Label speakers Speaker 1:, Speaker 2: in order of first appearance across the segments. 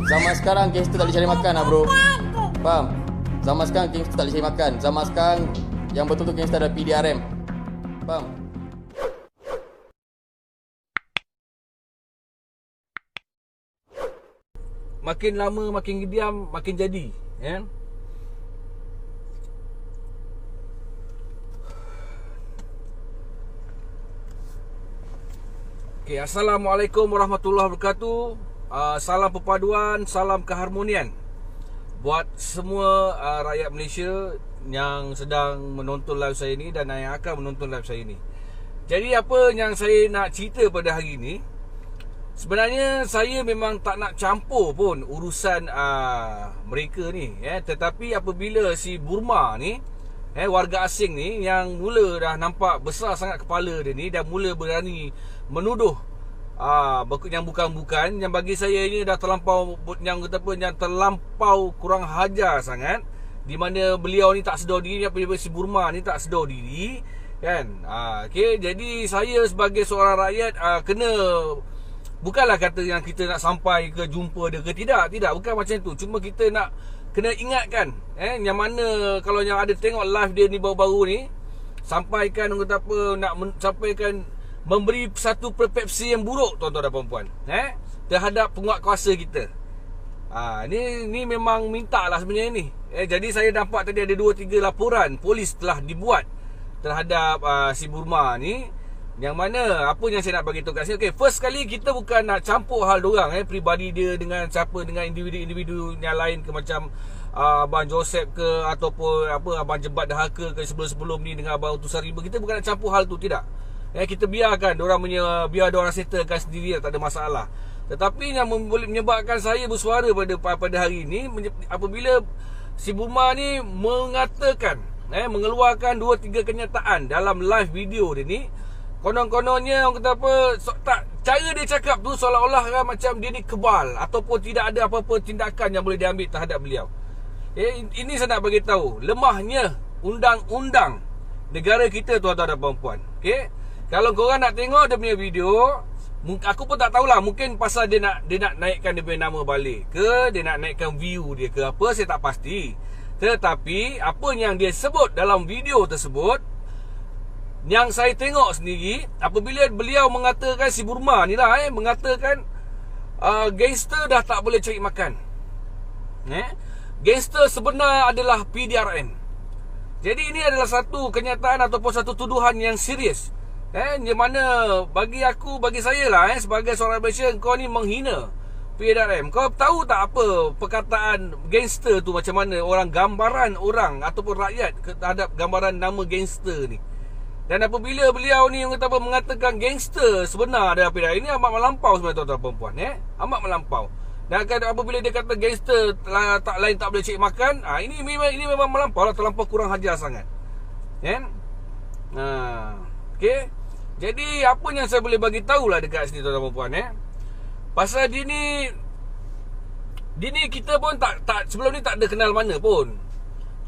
Speaker 1: Zaman sekarang gangster tak boleh cari makan lah bro. Faham? Zaman sekarang gangster tak boleh cari makan. Zaman sekarang yang betul tu gangster ada PDRM. Faham?
Speaker 2: Makin lama makin diam makin jadi, ya. Okay, Assalamualaikum warahmatullahi wabarakatuh. Salam perpaduan, salam keharmonian buat semua rakyat Malaysia yang sedang menonton live saya ini dan yang akan menonton live saya ini. Jadi apa yang saya nak cerita pada hari ini, sebenarnya saya memang tak nak campur pun urusan mereka ni, tetapi apabila si Burma ni, warga asing ni yang mula dah nampak besar sangat kepala dia ni, dan mula berani menuduh yang bukan-bukan, yang bagi saya ini dah terlampau, yang kata apa, yang terlampau kurang hajar sangat, di mana beliau ni tak sedar diri, apabila si Burma ni tak sedar diri, kan. Okay, jadi saya sebagai seorang rakyat kena, bukanlah kata yang kita nak sampai ke jumpa dia ke tidak, bukan macam tu. Cuma kita nak kena ingatkan, yang mana kalau yang ada tengok live dia ni baru-baru ni, sampaikan kata apa, nak sampaikan, memberi satu persepsi yang buruk tuan-tuan dan puan-puan, terhadap penguatkuasa kita. Ni memang minta lah sebenarnya ni. Jadi saya nampak tadi ada 2-3 laporan polis telah dibuat terhadap si Burma ni, yang mana apa yang saya nak bagi tahu kat sini. Okay, first kali kita bukan nak campur hal diorang, peribadi dia dengan siapa, dengan individu-individu yang lain ke, macam Abang Joseph ke, ataupun apa Abang Jebat Dahaka ke sebelum-sebelum ni dengan Abang Utusan Riba. Kita bukan nak campur hal tu, tidak. Kita biarkan diorang biar diorang settlekan sendiri, tak ada masalah. Tetapi yang boleh menyebabkan saya bersuara pada hari ini, apabila si Burma ni mengatakan, mengeluarkan 2-3 kenyataan dalam live video dia ni. Konon-kononnya orang kata apa, cara dia cakap tu seolah-olah macam dia ni kebal, ataupun tidak ada apa-apa tindakan yang boleh diambil terhadap beliau. Ini saya nak bagi tahu lemahnya undang-undang negara kita, tuan-tuan dan puan-puan. Okay? Kalau korang nak tengok dia punya video, aku pun tak tahulah, mungkin pasal dia nak naikkan dia punya nama balik ke, dia nak naikkan view dia ke apa, saya tak pasti. Tetapi apa yang dia sebut dalam video tersebut, yang saya tengok sendiri, apabila beliau mengatakan si Burma ni lah, mengatakan gangster dah tak boleh cari makan. Gangster sebenar adalah PDRM. Jadi ini adalah satu kenyataan ataupun satu tuduhan yang serius, yang mana bagi saya lah, sebagai seorang Malaysia, kau ni menghina PDRM. Kau tahu tak apa perkataan gangster tu macam mana, gambaran orang ataupun rakyat terhadap gambaran nama gangster ni. Dan apabila beliau ni mengatakan gangster sebenar adalah PDRM, ini amat melampau sebenarnya, tuan-tuan dan puan, amat melampau. Dan apabila dia kata gangster tak boleh cari makan, ini memang melampau lah, terlampau kurang hajar sangat. Okay. Jadi apa yang saya boleh bagi tahulah dekat sini, tuan-tuan dan puan, pasal dia ni kita pun tak sebelum ni tak ada kenal mana pun.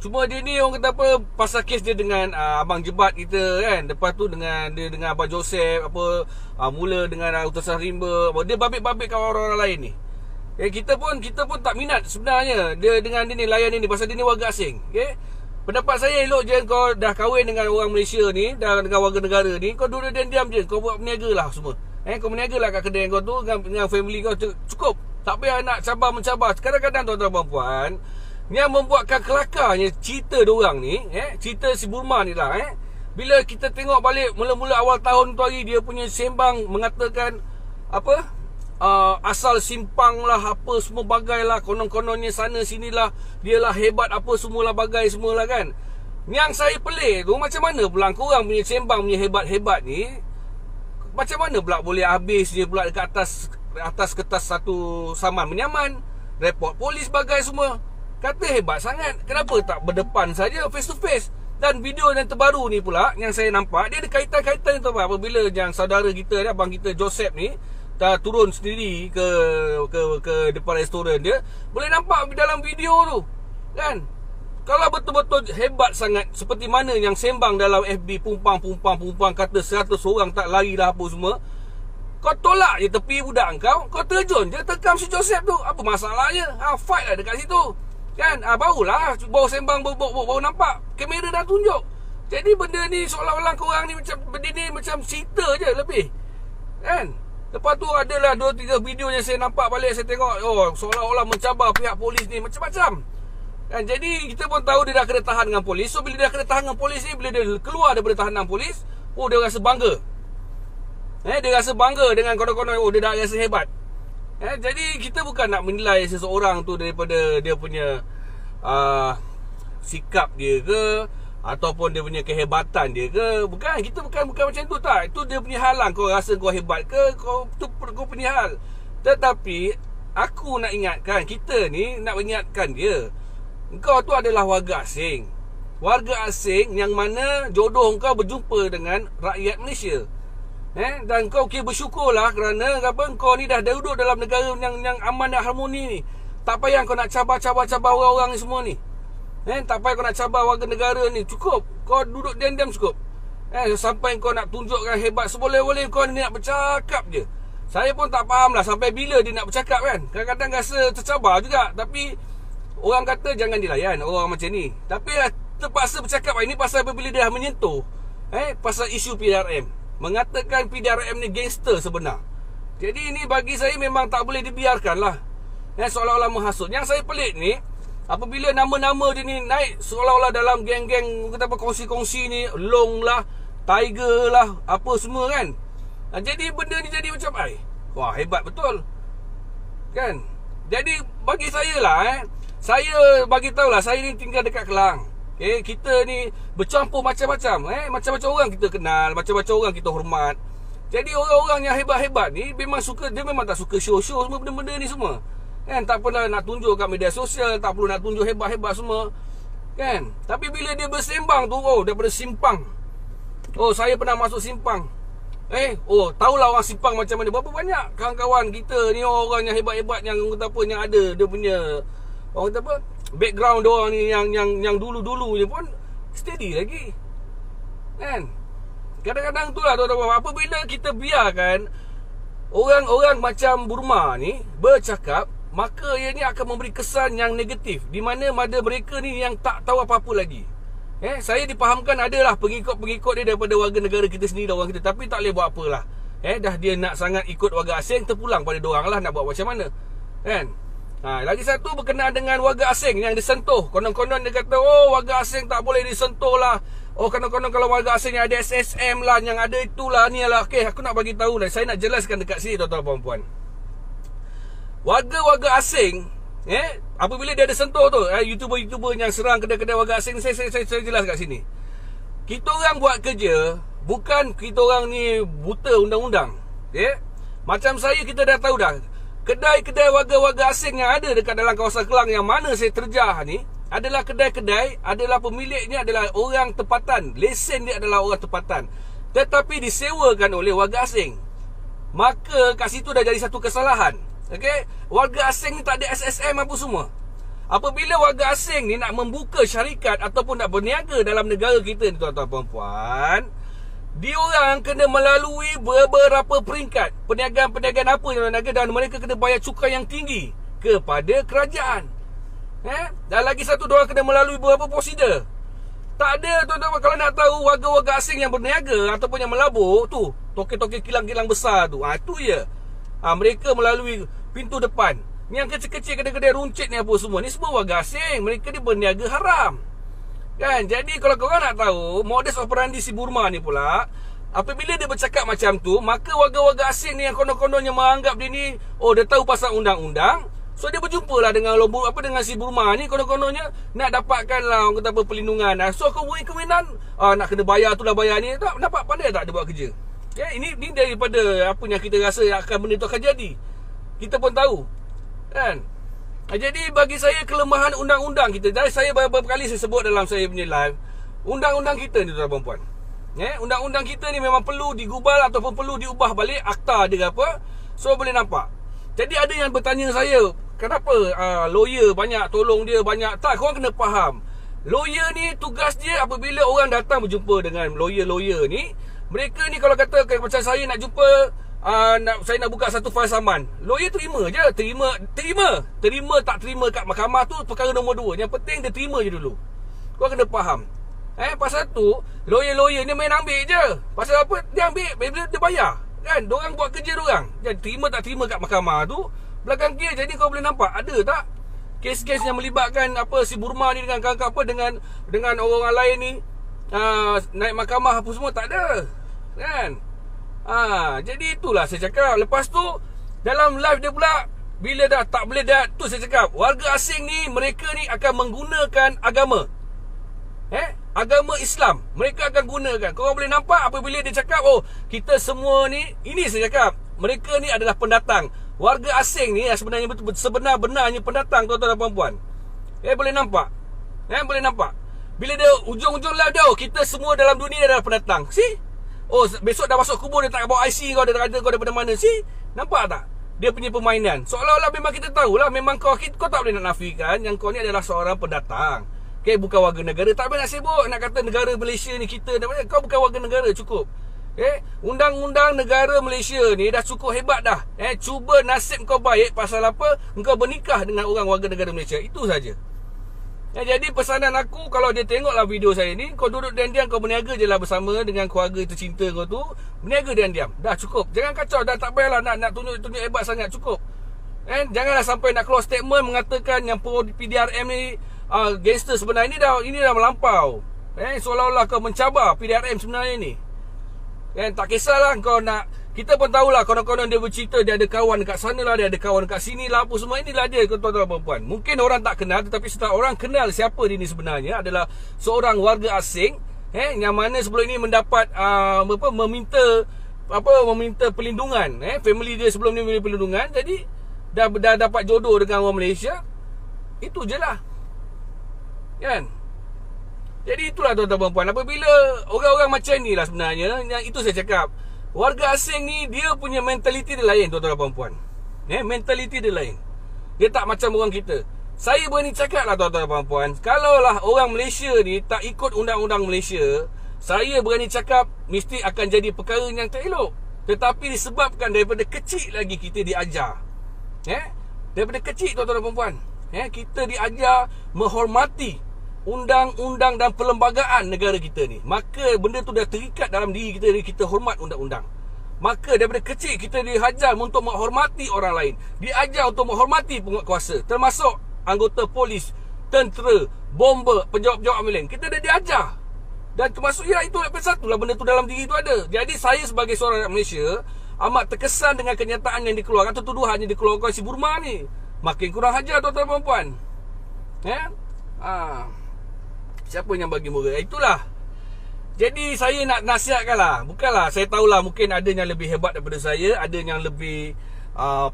Speaker 2: Cuma dia ni orang kata apa, pasal kes dia dengan Abang Jebat kita, kan. Lepas tu dengan Abang Joseph apa, mula dengan Utusan Rimba, dia babik-babik kawan orang lain ni. Kita pun tak minat sebenarnya dia dengan dia ni, layan dia ni, pasal dia ni warga asing. Pendapat saya, elok je kau dah kahwin dengan orang Malaysia ni, dan dengan warga negara ni, kau duduk diam-diam je, kau buat berniaga lah semua. Kau berniaga lah kat kedai kau tu dengan family kau, cukup. Tak payah nak cabar-mencabar. Kadang-kadang tuan-tuan dan puan, yang membuatkan kelakarnya cerita diorang ni, cerita si Burma ni lah, bila kita tengok balik mula-mula awal tahun tu hari, dia punya sembang mengatakan apa, asal simpang lah, apa semua bagai lah, konon-kononnya sana sini lah, dia lah hebat, apa semualah bagai semualah, kan. Yang saya pelik tu, macam mana pula korang punya sembang punya hebat-hebat ni, macam mana pula boleh habis dia pula dekat atas kertas satu saman menyaman, report polis bagai semua. Kata hebat sangat, kenapa tak berdepan saja, face to face? Dan video yang terbaru ni pula, yang saya nampak, dia ada kaitan-kaitan tu, apabila yang saudara kita, abang kita Joseph ni dah turun sendiri ke depan restoran dia, boleh nampak dalam video tu, kan. Kalau betul-betul hebat sangat seperti mana yang sembang dalam FB, pumpang kata 100 orang tak lari lah apa semua, Kau tolak je tepi budak kau terjun je tekam si Joseph tu. Apa masalahnya? Fight lah dekat situ. Kan? Barulah baru sembang baru nampak kamera dah tunjuk. Jadi benda ni seolah-olah korang ni macam benda ni macam cerita je lebih. Kan? Lepas tu adalah 2-3 video yang saya nampak balik, saya tengok seolah-olah mencabar pihak polis ni macam-macam. Kan? Jadi kita pun tahu dia dah kena tahan dengan polis. So bila dia kena tahan dengan polis ni, bila dia keluar daripada tahanan polis, dia rasa bangga. Dia rasa bangga dengan konon-konon dia dah rasa hebat. Jadi kita bukan nak menilai seseorang tu daripada dia punya sikap dia ke, ataupun dia punya kehebatan dia ke. Bukan, kita bukan macam tu tak. Itu dia punya hal lah. Kau rasa kau hebat ke, kau punya hal. Tetapi aku nak ingatkan, kita ni nak ingatkan dia, engkau tu adalah warga asing. Warga asing yang mana jodoh engkau berjumpa dengan rakyat Malaysia. Dan kau kira bersyukurlah kerana kau ni dah duduk dalam negara yang aman dan harmoni ni. Tak payah kau nak cabar orang-orang ni semua ni. Tak payah kau nak cabar warga negara ni. Cukup kau duduk diam-diam cukup. Sampai kau nak tunjukkan hebat, seboleh-boleh kau ni nak bercakap je. Saya pun tak faham lah sampai bila dia nak bercakap kan. Kadang-kadang rasa tercabar juga. Tapi orang kata jangan dilayan orang macam ni. Tapi terpaksa bercakap ini pasal apabila dia dah menyentuh pasal isu PDRM, mengatakan PDRM ni gangster sebenar. Jadi ini bagi saya memang tak boleh dibiarkan lah. Seolah-olah menghasut. Yang saya pelik ni, apabila nama-nama dia ni naik seolah-olah dalam geng-geng, kata apa, kongsi-kongsi ni, Long lah, Tiger lah, apa semua kan. Jadi benda ni jadi macam wah hebat betul kan. Jadi bagi saya lah saya bagi tahulah, saya ni tinggal dekat Kelang. Kita ni bercampur macam-macam. Macam-macam orang kita kenal, macam-macam orang kita hormat. Jadi orang-orang yang hebat-hebat ni memang suka, dia memang tak suka show-show semua benda-benda ni semua. Kan, tak pernah nak tunjuk kat media sosial, tak perlu nak tunjuk hebat-hebat semua. Kan? Tapi bila dia bersembang tu, daripada Simpang. Saya pernah masuk Simpang. Tahulah orang Simpang macam mana. Berapa banyak kawan-kawan kita ni orang yang hebat-hebat, yang kata apa, yang ada dia punya orang kata apa, background dia orang ni yang dulu-dulu ni pun steady lagi. Kan? Kadang-kadang tu lah tuan-tuan, apabila kita biarkan orang-orang macam Burma ni bercakap, maka ianya akan memberi kesan yang negatif, di mana mereka ni yang tak tahu apa-apa lagi. Saya dipahamkan adalah pengikut-pengikut dia daripada warga negara kita sendiri, orang kita. Tapi tak boleh buat apalah. Dah dia nak sangat ikut warga asing, terpulang pada diorang lah nak buat macam mana. Kan? Lagi satu berkenaan dengan warga asing yang disentuh. Konon-konon dia kata, warga asing tak boleh disentuh lah. Konon-konon kalau warga asing yang ada SSM lah, yang ada itulah, ni lah. Aku nak bagi tahu lah. Saya nak jelaskan dekat sini tuan-tuan dan puan-puan. Warga-warga asing, apabila dia ada sentuh tu, YouTuber-YouTuber yang serang kedai-kedai warga asing, saya jelas kat sini. Kita orang buat kerja, bukan kita orang ni buta undang-undang. Macam saya, kita dah tahu dah, kedai-kedai warga-warga asing yang ada dekat dalam kawasan Kelang yang mana saya terjah ni, adalah kedai-kedai, adalah pemiliknya adalah orang tempatan, lesen dia adalah orang tempatan, tetapi disewakan oleh warga asing. Maka kat situ dah jadi satu kesalahan. Warga asing ni tak ada SSM apa semua. Apabila warga asing ni nak membuka syarikat ataupun nak berniaga dalam negara kita ni tuan-tuan puan-puan, diorang kena melalui beberapa peringkat perniagaan-perniagaan apa yang berniaga, dan mereka kena bayar cukai yang tinggi kepada kerajaan. Dan lagi satu, diorang kena melalui beberapa prosedur. Tak ada tuan-tuan, kalau nak tahu warga-warga asing yang berniaga ataupun yang melabur tu, toke-toke kilang-kilang besar tu, itu je. Mereka melalui pintu depan. Yang kecil-kecil kedai-kedai runcit ni apa semua, ni semua warga asing. Mereka ni berniaga haram. Kan? Jadi kalau korang nak tahu modus operandi si Burma ni pula, apabila dia bercakap macam tu, maka warga-warga asing ni yang konon-kononnya menganggap dia ni, dia tahu pasal undang-undang. So dia berjumpa lah dengan si Burma ni, konon-kononnya nak dapatkan lah orang kata apa, perlindungan. So kemungkinan nak kena bayar tu lah, bayar ni. Tak nampak pandai tak dia buat kerja. Ini daripada apa yang kita rasa akan benda tu akan jadi. Kita pun tahu. Kan? Jadi bagi saya kelemahan undang-undang kita, dan saya beberapa kali saya sebut dalam saya punya live, undang-undang kita ni tuan-tuan puan. Undang-undang kita ni memang perlu digubal ataupun perlu diubah balik akta dia apa. So boleh nampak. Jadi ada yang bertanya saya, kenapa lawyer banyak tolong dia banyak. Tak, korang kena faham. Lawyer ni tugas dia apabila orang datang berjumpa dengan lawyer-lawyer ni, mereka ni kalau kata macam saya nak jumpa saya nak buka satu fail saman. Lawyer terima je. Terima tak terima kat mahkamah tu perkara nombor 2. Yang penting dia terima je dulu. Kau kena faham. Pasal tu lawyer ni main ambil je. Pasal apa? Dia ambil bila dia bayar. Kan? Diorang buat kerja diorang. Jadi terima tak terima kat mahkamah tu belakang dia. Jadi kau boleh nampak ada tak kes-kes yang melibatkan si Burma ni dengan dengan orang lain ni naik mahkamah apa semua, tak ada. Kan? Jadi itulah saya cakap. Lepas tu dalam live dia pula, bila dah tak boleh dah, tu saya cakap warga asing ni, mereka ni akan menggunakan agama agama Islam. Mereka akan gunakan. Korang boleh nampak apabila dia cakap, oh kita semua ni, ini saya cakap, mereka ni adalah pendatang. Warga asing ni sebenarnya betul sebenar-benarnya pendatang, tuan-tuan dan puan-puan. Boleh nampak. Boleh nampak. Bila dia ujung-ujung live dia, oh kita semua dalam dunia adalah pendatang. See? Oh, besok dah masuk kubur dia tak bawa IC kau, dia kata kau daripada mana. See? Nampak tak? Dia punya permainan. Seolah-olah memang kita tahulah, memang kau tak boleh nak nafikan yang kau ni adalah seorang pendatang. Bukan warga negara. Tak payah nak sibuk nak kata negara Malaysia ni kita. Kau bukan warga negara, cukup. Undang-undang negara Malaysia ni dah cukup hebat dah. Cuba nasib kau baik pasal apa? Engkau bernikah dengan orang warga negara Malaysia. Itu saja. Jadi pesanan aku, kalau dia tengoklah video saya ni, kau duduk diam-diam, kau berniaga je lah bersama dengan keluarga tercinta kau tu. Berniaga diam-diam. Dah cukup. Jangan kacau. Dah tak payahlah nak tunjuk hebat sangat. Cukup. Janganlah sampai nak keluar statement mengatakan yang PDRM ni gangster sebenarnya. Ini dah melampau. Seolah-olah kau mencabar PDRM sebenarnya ni. Tak kisahlah kau nak. Kita pun tahulah konon-konon dia bercerita dia ada kawan dekat sana lah, dia ada kawan dekat sini lah, apa semua. Inilah dia, tuan-tuan dan puan-puan. Mungkin orang tak kenal, tetapi setelah orang kenal siapa dia ni sebenarnya adalah seorang warga asing yang mana sebelum ini mendapat meminta perlindungan. Family dia sebelum ni meminta perlindungan. Jadi dah dapat jodoh dengan orang Malaysia. Itu je lah. Kan? Jadi itulah tuan-tuan dan puan-puan. Apabila orang-orang macam ni lah sebenarnya, yang itu saya cakap, warga asing ni dia punya mentaliti dia lain, tuan-tuan dan puan-puan. Mentaliti dia lain. Dia tak macam orang kita. Saya berani cakap lah tuan-tuan dan puan-puan, kalaulah orang Malaysia ni tak ikut undang-undang Malaysia, saya berani cakap mesti akan jadi perkara yang tak elok. Tetapi disebabkan daripada kecil lagi kita diajar. Daripada kecil tuan-tuan dan puan-puan, kita diajar menghormati undang-undang dan perlembagaan negara kita ni. Maka benda tu dah terikat dalam diri kita ni, kita hormat undang-undang. Maka daripada kecil kita diajar untuk menghormati orang lain, diajar untuk menghormati penguatkuasa, termasuk anggota polis, tentera, bomber, penjawat-penjawat ambulan. Kita dah diajar. Dan termasuk itu satu lah, benda tu dalam diri tu ada. Jadi saya sebagai seorang rakyat Malaysia amat terkesan dengan kenyataan yang dikeluarkan atau tuduhan yang dikeluarkan si Burma ni. Makin kurang ajar tuan-tuan dan puan-puan. Siapa yang bagi moral? Itulah. Jadi saya nak nasihatkan lah. Bukanlah, saya tahulah mungkin ada yang lebih hebat daripada saya, ada yang lebih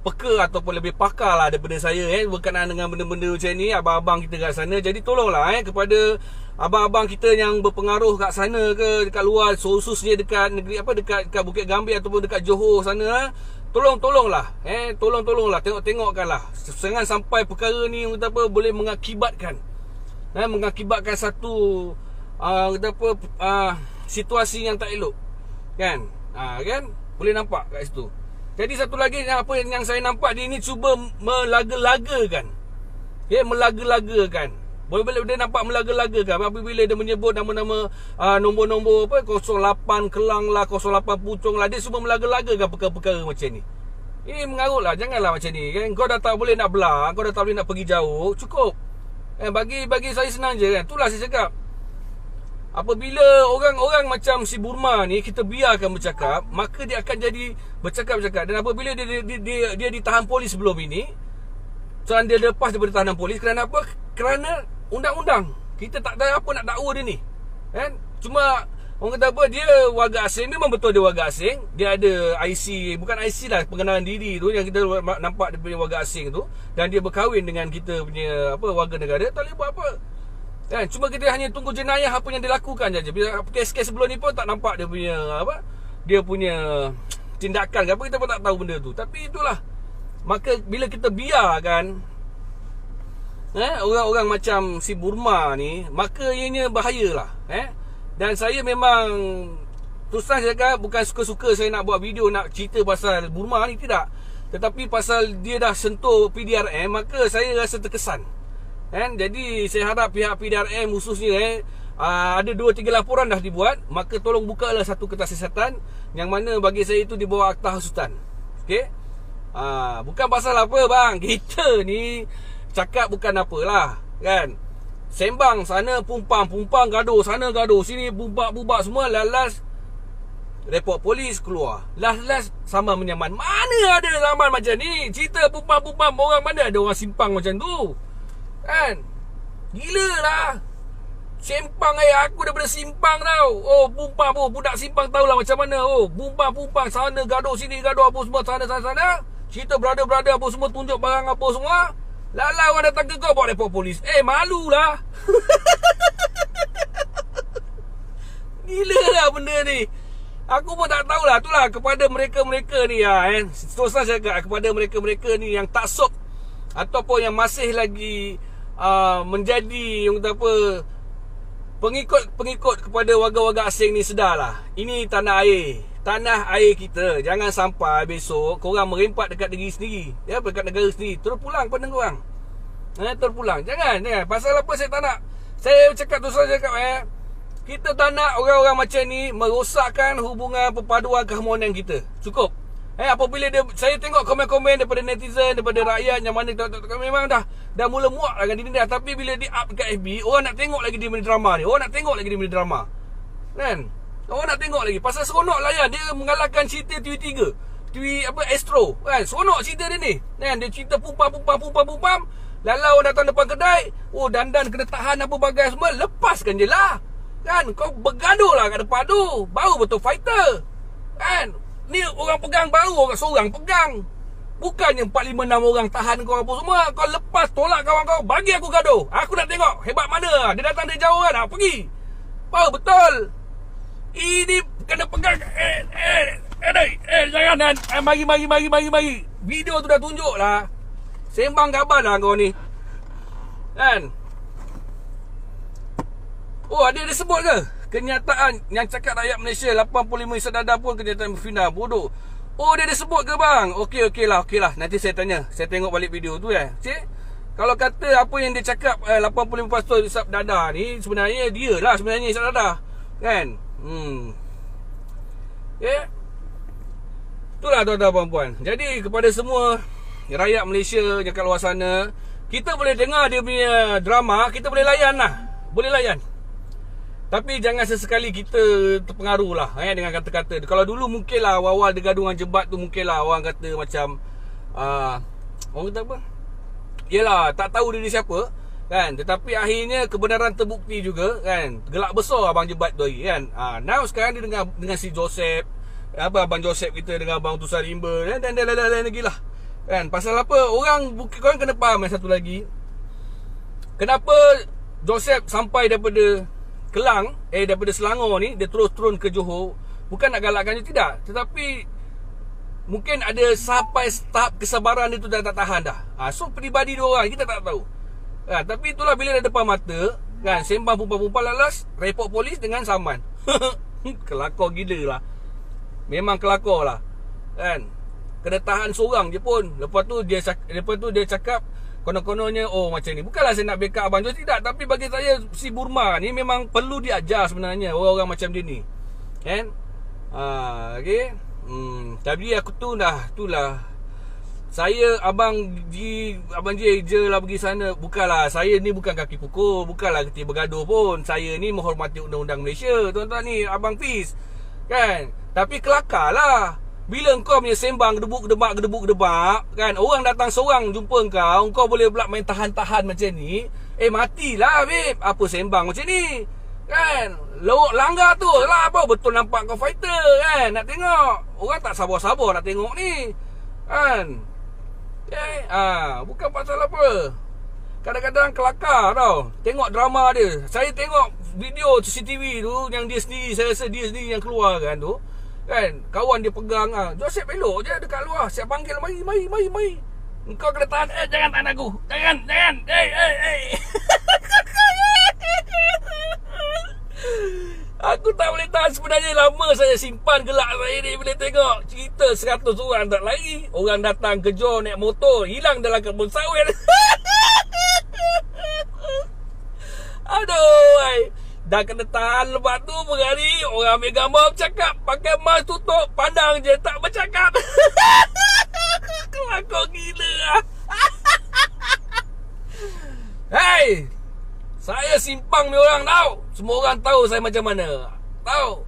Speaker 2: peka ataupun lebih pakar lah daripada saya berkenaan dengan benda-benda macam ni, abang-abang kita kat sana. Jadi tolonglah kepada abang-abang kita yang berpengaruh kat sana ke, dekat luar, khususnya dekat negeri dekat Bukit Gambir ataupun dekat Johor sana, tolonglah. Tolonglah, tengokkanlah. Jangan sampai perkara ni boleh mengakibatkan satu situasi yang tak elok. Kan? Kan? Boleh nampak kat situ. Jadi satu lagi apa yang saya nampak, dia ni cuba melaga-lagakan. Melaga-lagakan. Boleh dia nampak melaga-lagakan apabila dia menyebut nama-nama nombor-nombor 08 Kelang lah, 08 Puchong lah. Dia cuba melaga-lagakan perkara-perkara macam ni. Ini mengarut lah. Janganlah macam ni kan. Kau dah tak boleh nak belah, kau dah tak boleh nak pergi jauh, cukup. Bagi saya senang je kan. Itulah saya cakap, apabila orang-orang macam si Burma ni kita biarkan bercakap, maka dia akan jadi bercakap-cakap. Dan apabila dia ditahan polis sebelum ini, dan dia lepas daripada tahanan polis, kerana apa? Kerana undang-undang. Kita tak tahu apa nak dakwa dia ni kan. Cuma orang kata apa, dia warga asing. Memang betul dia warga asing. Dia ada IC, bukan IC lah, pengenalan diri tu yang kita nampak dia punya warga asing tu. Dan dia berkahwin dengan kita punya warga negara. Tak boleh buat apa kan. Cuma kita hanya tunggu jenayah apa yang dilakukan saja. Bila kes-kes sebelum ni pun tak nampak dia punya dia punya tindakan apa, kita pun tak tahu benda tu. Tapi itulah, maka bila kita biarkan orang-orang macam si Burma ni, maka ianya bahayalah. Dan saya memang terus saya cakap bukan suka-suka saya nak buat video nak cerita pasal Burma ni, tidak. Tetapi pasal dia dah sentuh PDRM, maka saya rasa terkesan. Kan? Jadi saya harap pihak PDRM khususnya ada 2-3 laporan dah dibuat, maka tolong bukalah satu kertas siasatan yang mana bagi saya itu di bawah akta hasutan. Okey? Bukan pasal apa bang, kita ni cakap bukan apalah, kan? Sembang sana pumpang gaduh, sana gaduh, sini bubak semua, lalas report polis keluar. Last sama menyaman. Mana ada zaman macam ni? Cerita pumpang orang, mana ada orang simpang macam tu? Kan? Gila lah. Sempang aku daripada simpang tau. Oh, pumpang pun budak simpang tahulah macam mana. Oh, pumpang sana gaduh, sini gaduh, apa semua, sana. Cerita brother apa semua, tunjuk barang apa semua. Lala orang datang ke kau buat report polis. Malulah. Gila lah benda ni. Aku pun tak tahulah. Itulah kepada mereka-mereka ni terus saya cakap kepada mereka-mereka ni yang tak sok ataupun yang masih lagi menjadi yang kata apa, pengikut kepada warga-warga asing ni, sedarlah. Ini tanah air kita. Jangan sampai besok korang merempat dekat negeri sendiri, dekat negara sendiri, terpulang pada korang. Terpulang. Jangan. Pasal apa saya tak nak. Saya cakap terus saja cakap kita tak nak orang-orang macam ni merosakkan hubungan perpaduan keharmonian kita. Cukup. Apabila saya tengok komen-komen daripada netizen, daripada rakyat yang mana memang dah mula muak lah dengan dia dah. Tapi bila di up dekat FB, orang nak tengok lagi dia punya drama ni. Orang nak tengok lagi dia punya drama. Kan? Orang nak tengok lagi. Pasal seronok lah dia mengalahkan cerita TV3. Astro. Kan? Seronok cerita dia ni. Kan? Dia cerita pumpam. Lalu orang datang depan kedai. Oh, dandan kena tahan apa bagai semua. Lepaskan je lah. Kan? Kau bergaduh lah kat depan tu. Baru betul fighter. Kan? Ni orang pegang baru, orang seorang pegang. Bukannya 4-5-6 orang tahan kau apa semua. Kau lepas tolak kawan kau, bagi aku gaduh. Aku nak tengok hebat mana. Dia datang dari jauh kan, pergi. Baru betul. Ini kena pegang. Jangan. Mari. Video tu dah tunjuk lah. Sembang gaban lah kau ni. Kan? Oh, ada sebut ke? Kenyataan yang cakap rakyat Malaysia 85 sedada pun kenyataan berfinda. Bodoh. Oh, dia ada sebut ke bang? Okey lah. Nanti saya tanya. Saya tengok balik video tu Cik. Kalau kata apa yang dia cakap 85% isap dada ni, sebenarnya dia lah sebenarnya isap dada. Kan? Itulah tuan-tuan puan-puan. Jadi kepada semua rakyat Malaysia yang kat luar sana, kita boleh dengar dia punya drama, kita boleh layan lah. Boleh layan. Tapi jangan sesekali kita terpengaruh lah dengan kata-kata. Kalau dulu mungkin lah awal-awal degaduhan jebat tu, mungkin lah orang kata macam orang kata apa? Yelah, tak tahu dia siapa kan. Tetapi akhirnya kebenaran terbukti juga kan. Gelak besar abang jebat tu kan. Now sekarang dia dengan si Joseph, abang Joseph kita dengan abang Tusan Rimba dan lain-lain lagi lah kan. Pasal apa? Korang kena faham satu lagi. Kenapa Joseph sampai daripada Kelang, daripada Selangor ni, dia terus turun ke Johor. Bukan nak galakkan dia, tidak. Tetapi mungkin ada sampai tahap kesabaran dia tu dah tak tahan dah. So peribadi dia orang, kita tak tahu. Tapi itulah bila dah depan mata kan, sembang pumpang lalas, report polis dengan saman. Kelakar gila lah. Memang kelakar lah kan. Kena tahan seorang je pun. Lepas tu dia cakap konon-kononnya macam ni. Bukanlah saya nak backup abang Jos, tidak. Tapi bagi saya si Burma ni memang perlu diajar sebenarnya orang-orang macam dia ni. Kan? Okay. Tapi aku itulah. Saya abang J je lah pergi sana. Bukanlah, saya ni bukan kaki pukul, bukanlah kerti bergaduh pun. Saya ni menghormati undang-undang Malaysia. Tuan-tuan ni abang Fiz. Kan? Tapi kelakar lah. Bila engkau punya sembang gedebuk-gedebak kan, orang datang seorang jumpa engkau boleh pula main tahan-tahan macam ni. Matilah babe. Apa sembang macam ni kan? Langgar tu lah apa. Betul nampak kau fighter kan. Nak tengok. Orang tak sabar-sabar nak tengok ni kan. Bukan pasal apa. Kadang-kadang kelakar tau. Tengok drama dia. Saya tengok video CCTV tu yang dia sendiri, saya rasa dia sendiri yang keluar kan tu. Kan, kawan dia pegang Joseph elok je dekat luar. Saya panggil, mari. Engkau kena tahan. Jangan tahan aku. Jangan. Aku tak boleh tahan. Sebenarnya lama saya simpan gelak saya ni. Bila tengok cerita 100 orang tak lari, orang datang kejar naik motor, hilang dalam kebun sawit. Aduh, dah kena tahan. Lepas tu berani orang ambil gambar bercakap, pakai mask tutup, pandang je tak bercakap. Kelakor gila lah. Hey, saya simpang ni orang tahu. Semua orang tahu saya macam mana. Tahu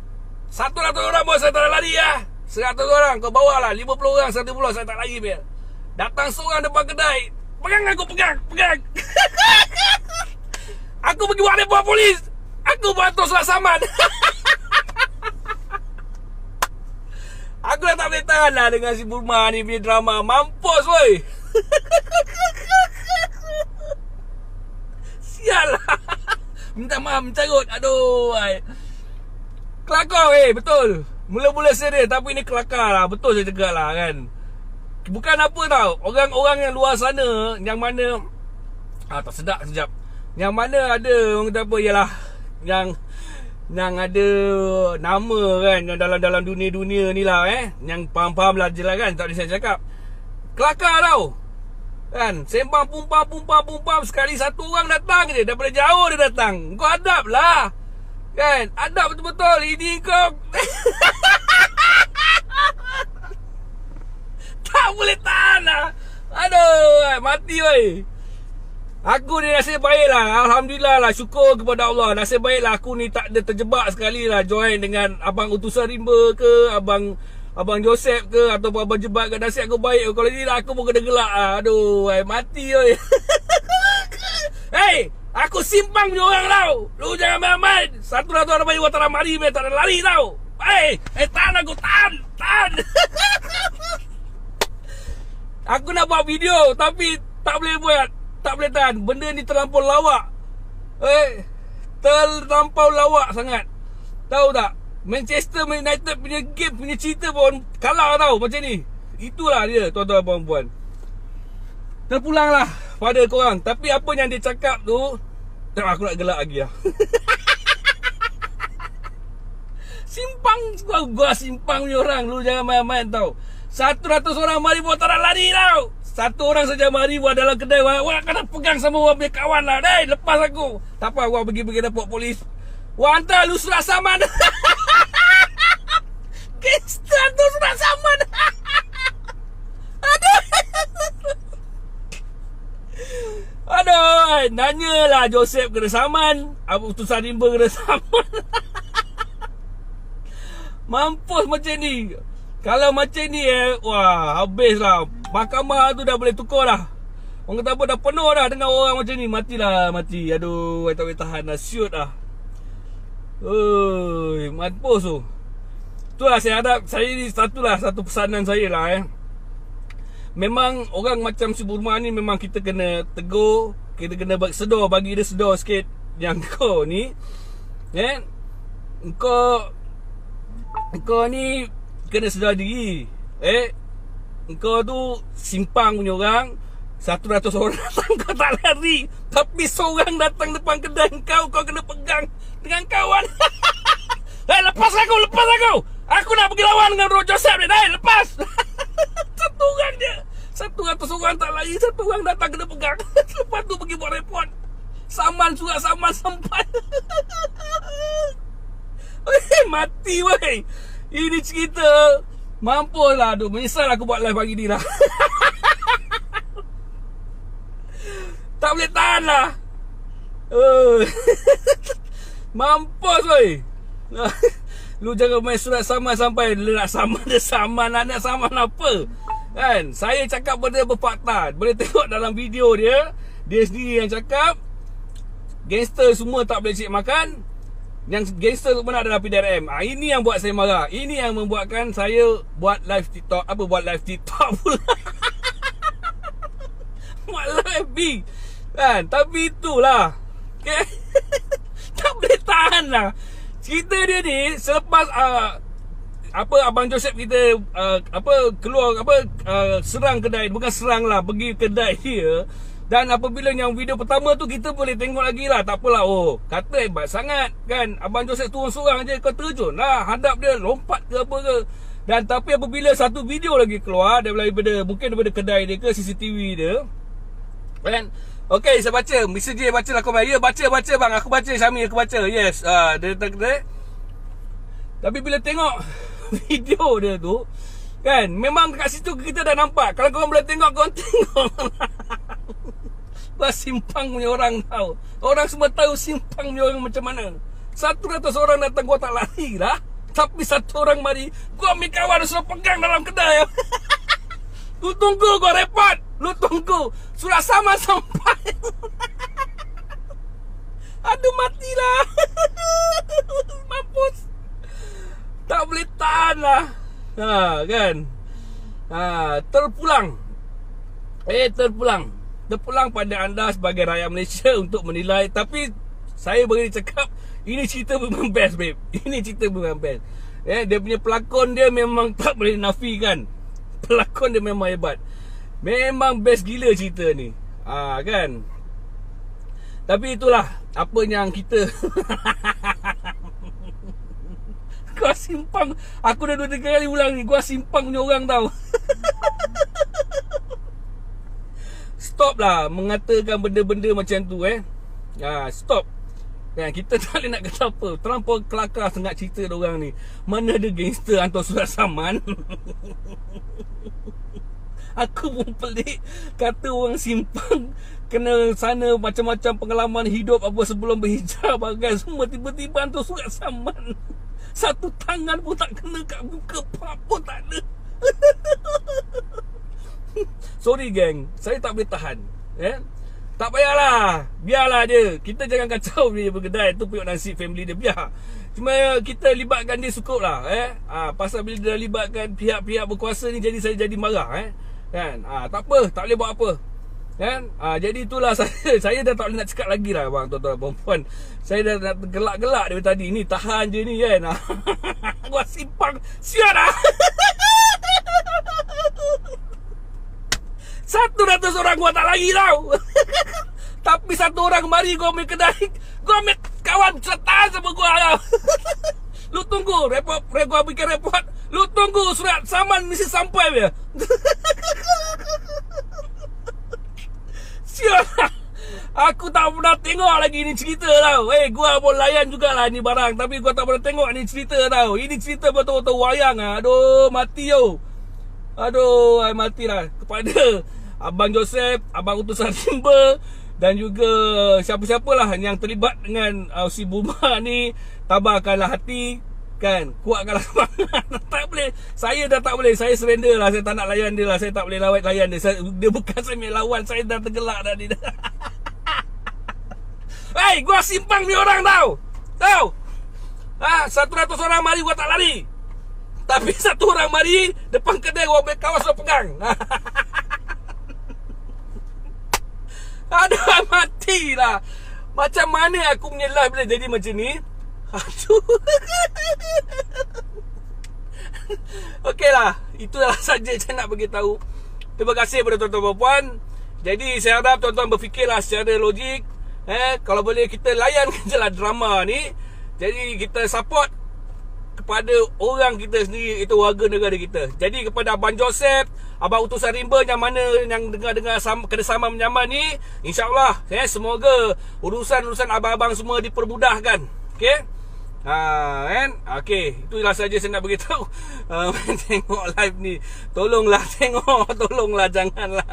Speaker 2: 100 orang pun saya tak lari lah. 100 orang kau bawa lah, 50 orang, 100 saya tak lari biar. Datang seorang depan kedai, pegang aku, pegang. Aku pergi buat report polis. Aku bantu surat saman. Aku dah tak boleh tahan lah dengan si Burma ni punya drama. Mampus woi. Sial lah. Minta maaf, mencarut. Aduh. Kelakar betul. Mula-mula serius, tapi ni kelakar lah. Betul saya cakap lah kan. Bukan apa tau, orang-orang yang luar sana, yang mana tak sedap sekejap, yang mana ada orang kata apa, ialah yang ada nama kan, yang dalam dunia-dunia ni lah yang faham-faham lah je lah kan. Tak boleh saya cakap. Kelakar tau kan. Sembang pumpam. Sekali satu orang datang je, daripada jauh dia datang. Kau adab lah kan. Adab betul-betul. Ini kau tak boleh tahan lah. Aduh, mati woi. Aku ni nasib baik lah. Alhamdulillah lah. Syukur kepada Allah. Nasib baik lah aku ni tak ada terjebak sekali lah join dengan Abang Utusan Rimba ke, Abang Joseph ke, ataupun Abang Jebat ke. Nasib aku baik. Kalau ni lah aku pun kena gelak lah. Aduh, mati woi. Hey, aku simpang punya orang tau. Lu jangan main-main. Satu orang bayi tak nak mari, tak nak lari tau. Hey, tahan aku, tahan. Aku nak buat video tapi tak boleh buat. Tak boleh tahan. Benda ni terlampau lawak. Terlampau lawak sangat. Tahu tak? Manchester United punya game, punya cerita pun kalah tau macam ni. Itulah dia tuan-tuan dan puan-puan. Terpulanglah pada korang. Tapi apa yang dia cakap tu, aku nak gelak lagi lah. Simpang. Gua simpang ni orang. Lu jangan main-main tau. 100 orang mari buat tak nak lari tau. Satu orang saja mari buat dalam kedai. Wah kena pegang sama orang punya kawan lah. Dai, lepas aku. Tak apa, gua pergi report polis. Wah hantar lu surat saman. Gangster tu surat saman. Aduh, nanyalah Joseph kena saman, Abu Utusan Rimba kena saman. Mampus macam ni. Kalau macam ni wah, habislah. Mahkamah tu dah boleh tukar dah. Orang kata apa, dah penuh dah dengan orang macam ni. Matilah, mati. Aduh, tak boleh tahan dah. Shoot lah. Mampus tu. Itulah saya harap. Saya ni satu pesanan saya lah memang orang macam si Burma ni memang kita kena tegur. Kita kena sedar, bagi dia sedar sikit. Yang kau ni Engkau ni kena sedar diri. Engkau tu simpang punya orang. 100 orang datang kau tak lari. Tapi seorang datang depan kedai kau kena pegang dengan kawan. Lepas aku. Aku nak pergi lawan dengan Bro Joseph ni. Lepas. Satu orang je. 100 orang tak lari. Satu orang datang kena pegang. Lepas tu pergi buat report. Surat saman sampai. Mati weh. Ini cerita. Mampus lah. Aduh, menyesal aku buat live pagi ni lah. Tak boleh tahan lah. Mampus weh. Lu jangan main surat saman sampai nak saman dia saman. Nak saman apa kan? Saya cakap benda berfakta. Boleh tengok dalam video dia. Dia sendiri yang cakap gangster semua tak boleh cik makan. Yang gangster tu benar adalah PDRM. Ini yang buat saya marah. Ini yang membuatkan saya buat live TikTok. Buat live TikTok pula. Buat live big kan? Tapi itulah tak boleh tahan lah. Cerita dia ni selepas Abang Joseph kita keluar serang kedai. Bukan serang lah, pergi kedai dia. Dan apabila yang video pertama tu kita boleh tengok lagi lah. Tak apalah, oh kata hebat sangat kan, Abang Joseph turun seorang je, kau terjun lah, hadap dia, lompat ke apa ke. Dan tapi apabila satu video lagi keluar daripada mungkin daripada kedai dia ke CCTV dia kan. Okey, saya baca. Mr. J baca lah komen. Ya, baca bang. Aku baca, Syami aku baca. Yes. Dia tapi bila tengok video dia tu kan, memang dekat situ kita dah nampak. Kalau korang boleh tengok, korang tengok. Gua simpang punya orang tahu. Orang semua tahu simpang punya orang macam mana. 100 orang datang, gua tak lari lah. Tapi satu orang mari, gua ambil kawan suruh pegang dalam kedai. Lu tunggu, gua repot. Lu tunggu. Surat saman sampai. Aduh, matilah. Mampus. Tak boleh tahan lah. Kan. Terpulang. Terpulang pada anda sebagai rakyat Malaysia untuk menilai. Tapi saya boleh cakap, ini cerita memang best, babe. Ini cerita memang best. Dia punya pelakon dia memang tak boleh nafikan. Pelakon dia memang hebat. Memang best gila cerita ni. Kan. Tapi itulah apa yang kita gua simpang. Aku dah 2-3 kali ulang ni. Gua simpang punya orang tau. Stop lah mengatakan benda-benda macam tu stop. Kita tak boleh nak kata apa. Terlampau kelakar sangat cerita diorang ni. Mana ada gangster hantar surat saman. Aku pun pelik. Kata orang simpang kena sana macam-macam pengalaman hidup apa sebelum berhijrah bagai semua, tiba-tiba hantar surat saman. Satu tangan pun tak kena kat muka, pap pun tak ada. Sorry gang, saya tak boleh tahan. Tak payahlah, biarlah dia. Kita jangan kacau dia berkedai. Tu periuk nasi family dia, biar. Cuma kita libatkan dia cukup lah. Pasal bila dia libatkan pihak-pihak berkuasa ni, jadi saya jadi marah kan. Tak apa, tak boleh buat apa kan. Jadi itulah saya dah tak boleh nak cakap lagi lah bang, tuan-tuan perempuan. Saya dah gelak-gelak dari tadi ni. Tahan je ni kan. Gua simpang. Siap dah. 100 orang gua tak lari tau. Tapi satu orang mari gua ambil kedai, gua ambil kawan serta sama gua tau. Lu tunggu, gua bikin report. Lu tunggu, surat saman mesti sampai dia. Sial. Aku tak pernah tengok lagi ni cerita tau. Gua pun layan jugalah ni barang, tapi gua tak pernah tengok ni cerita tau. Ini cerita betul-betul wayang. Aduh, mati yo. Aduh, matilah. Kepada Abang Joseph, Abang Utusan Rimba, dan juga siapa-siapalah yang terlibat dengan si Buma ni, tabahkanlah hati kan, kuatkanlah semangat. Tak boleh, saya dah tak boleh. Saya surrender lah. Saya tak nak layan dia lah. Saya tak boleh layan dia. Dia bukan saya punya lawan. Saya dah tergelak dah ni. Gua simpang ni orang tau. 100 orang mari gua tak lari. Tapi satu orang mari depan kedai, gua ambil kawas gua pegang. Aduh, matilah. Macam mana aku punya live boleh jadi macam ni? Aduh. Okeylah, itulah saja saya nak bagi tahu. Terima kasih kepada tuan-tuan perempuan. Jadi saya harap tuan-tuan berfikirlah secara logik. Kalau boleh kita layan je lah drama ni. Jadi kita support kepada orang kita sendiri, itu warga negara kita. Jadi kepada Abang Joseph, Abang Utusan Rimba yang mana yang dengar-dengar kerjasama menyaman ni, InsyaAllah semoga urusan-urusan abang-abang semua dipermudahkan. Okey? Kan? Okey, itulah saja saya nak beritahu. Tengok live ni, tolonglah tengok, tolonglah janganlah.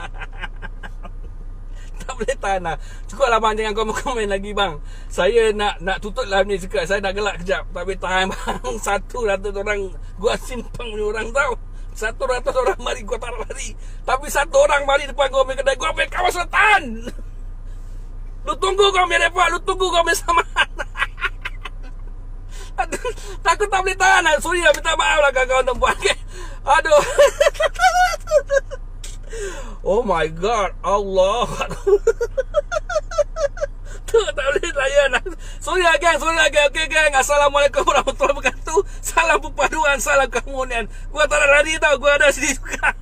Speaker 2: Tak boleh tahan lah. Cukup lah bang, jangan komen-komen lagi bang. Saya nak tutup live ni cakap. Saya dah gelak kejap. Tak boleh tahan bang. 100 orang, gua simpang punya orang tau. 100 orang mari, gua tak lari. Tapi satu orang mari depan gua ambil kedai, gua ambil kawas tahan. Lu tunggu gua ambil repot. Lu tunggu gua ambil saman. Aduh, takut tak boleh tahan lah. Sorry lah, minta maaf lah kawan-kawan tempat. Okay. Aduh. Oh my god, Allah. Tak boleh layan. Sorry lah gang. Okay gang. Assalamualaikum warahmatullahi wabarakatuh. Salam perpaduan, salam keharmonian. Gua tak nak lari tau, gua ada sini juga.